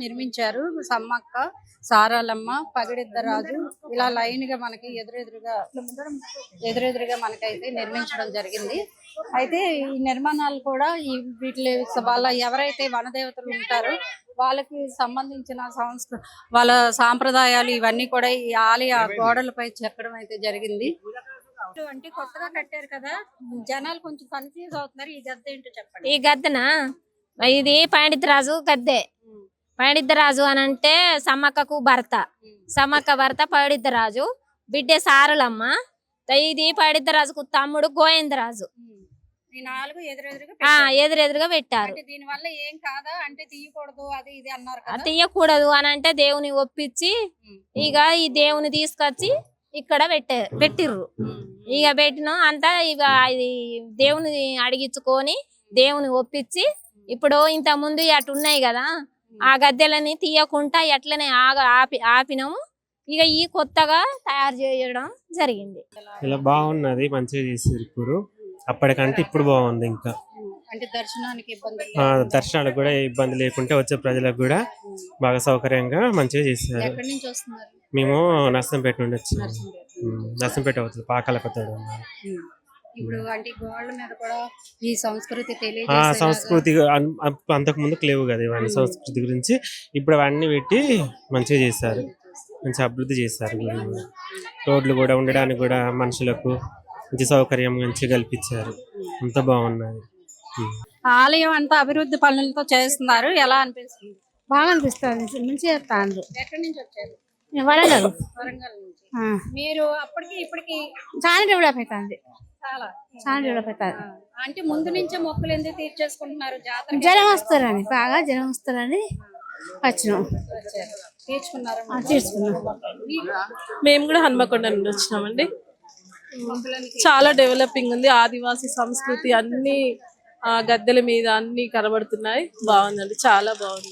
నిర్మించారు. సమ్మక్క, సారాలమ్మ, పగిడిద్దరాజు ఇలా లైన్ గా మనకి ఎదురెదురుగా మనకైతే నిర్మించడం జరిగింది. అయితే ఈ నిర్మాణాలు కూడా వీటి వాళ్ళ ఎవరైతే వనదేవతలు ఉంటారో వాళ్ళకి సంబంధించిన వాళ్ళ సాంప్రదాయాలు ఇవన్నీ కూడా ఈ ఆలయ గోడలపై చెక్కడం అయితే జరిగింది. అంటే కొత్తగా కట్టారు కదా, జనాలు కొంచెం కన్ఫ్యూజ్ అవుతున్నారు. ఈ గద్దె ఏంటో చెప్పండి. ఈ గద్దెనా ఇది పండితరాజు గద్దె. పండితరాజు అని అంటే సమ్మక్కకు భర్త, సమ్మక్క భర్త పండితరాజు, బిడ్డ సారలమ్మ. ఇది పండితరాజుకు తమ్ముడు గోవిందరాజు. ఎదురెదురుగా పెట్టారు. దీని వల్ల ఏం కాదా అంటే తీయకూడదు అది ఇది అన్నారు. తీయకూడదు అని అంటే దేవుని ఒప్పించి ఇక ఈ దేవుని తీసుకొచ్చి ఇక్కడ పెట్టిర్రు. ఇక పెట్టినాం అంతా ఇక ఇది దేవుని అడిగించుకొని దేవుని ఒప్పించి ఇప్పుడు ఇంత ముందు అటు ఉన్నాయి కదా ఆ గద్దెలని తీయకుండా ఎట్లనే ఆపినాము. ఇక ఈ కొత్తగా తయారు చేయడం జరిగింది. ఇలా బాగున్నది, మంచిగా చేసారు. ఇప్పుడు అప్పటికంటే ఇప్పుడు బాగుంది. ఇంకా అంటే దర్శనాలకు కూడా ఇబ్బంది లేకుంటే వచ్చే ప్రజలకు కూడా బాగా సౌకర్యంగా మంచిగా చేశారు. మేము నర్సంపేట నుండి వచ్చాము. నర్సంపేట అవుతుంది, పాకాల కొత్తడు. ఇప్పుడు అంటే గోడల మీద కూడా ఈ సంస్కృతి సంస్కృతి అంతకు ముందుకు లేవు కదా ఇవన్నీ. సంస్కృతి గురించి ఇప్పుడు అవన్నీ పెట్టి మంచిగా చేశారు, మంచి అభివృద్ధి చేశారు. రోడ్లు కూడా ఉండడానికి కూడా మనుషులకు మంచి సౌకర్యం మంచిగా కల్పించారు. అంత బాగున్నది. ఆలయం అంతా అభివృద్ధి పనులతో చేస్తున్నారు. ఎలా అనిపిస్తుంది? బాగా అనిపిస్తుంది, మంచిగా చేస్తాను. ఎక్కడి నుంచి వచ్చారు? వరంగల్. వరంగల్ నుంచి. మీరు అప్పటికి ఇప్పటికి చాలా డెవలప్ అవుతుంది. చాలా డెవలప్ అవుతుంది. అంటే ముందు నుంచే మొక్కులు ఎందుకు తీర్చేసుకుంటున్నారు? జాతర జనం వస్తారని, బాగా జనం వస్తారని వచ్చినాం. తీర్చుకున్నాం. మేము కూడా హన్మకొండ నుండి వచ్చినామండి. చాలా డెవలపింగ్ ఉంది. ఆదివాసీ సంస్కృతి అన్ని గద్దెల మీద అన్ని కనబడుతున్నాయి. బాగుందండి, చాలా బాగుంది.